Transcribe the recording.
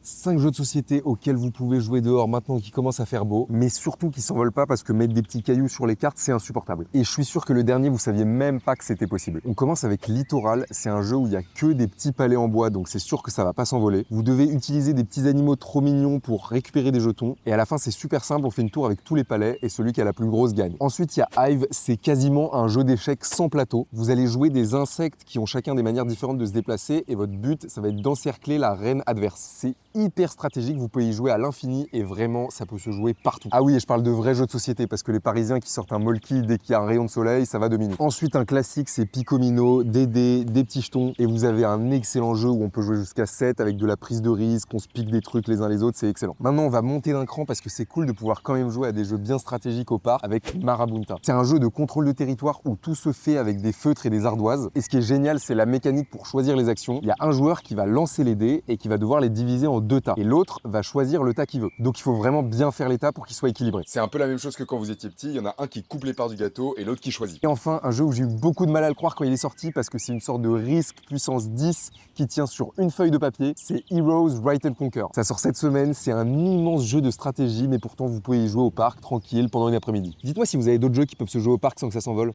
5 jeux de société auxquels vous pouvez jouer dehors maintenant qui commencent à faire beau, mais surtout qui s'envolent pas parce que mettre des petits cailloux sur les cartes, c'est insupportable. Et je suis sûr que le dernier, vous saviez même pas que c'était possible. On commence avec Littoral, c'est un jeu où il y a que des petits palais en bois, donc c'est sûr que ça va pas s'envoler. Vous devez utiliser des petits animaux trop mignons pour récupérer des jetons, et à la fin c'est super simple, on fait une tour avec tous les palais et celui qui a la plus grosse gagne. Ensuite il y a Hive, c'est quasiment un jeu d'échecs sans plateau. Vous allez jouer des insectes qui ont chacun des manières différentes de se déplacer, et votre but, ça va être d'encercler la reine adverse. C'est hyper stratégique, vous pouvez y jouer à l'infini et vraiment ça peut se jouer partout. Ah oui, et je parle de vrais jeux de société parce que les Parisiens qui sortent un molki dès qu'il y a un rayon de soleil, ça va 2 minutes. Ensuite un classique, c'est Picomino, des dés, des petits jetons, et vous avez un excellent jeu où on peut jouer jusqu'à 7 avec de la prise de risque, on se pique des trucs les uns les autres, c'est excellent. Maintenant on va monter d'un cran parce que c'est cool de pouvoir quand même jouer à des jeux bien stratégiques au parc avec Marabunta. C'est un jeu de contrôle de territoire où tout se fait avec des feutres et des ardoises, et ce qui est génial, c'est la mécanique pour choisir les actions. Il y a un joueur qui va lancer les dés et qui va devoir les diviser en 2 tas, et l'autre va choisir le tas qu'il veut. Donc il faut vraiment bien faire les tas pour qu'il soit équilibré. C'est un peu la même chose que quand vous étiez petit, il y en a un qui coupe les parts du gâteau et l'autre qui choisit. Et enfin, un jeu où j'ai eu beaucoup de mal à le croire quand il est sorti parce que c'est une sorte de risque puissance 10 qui tient sur une feuille de papier, c'est Heroes Write and Conquer. Ça sort cette semaine, c'est un immense jeu de stratégie, mais pourtant vous pouvez y jouer au parc tranquille pendant une après-midi. Dites-moi si vous avez d'autres jeux qui peuvent se jouer au parc sans que ça s'envole.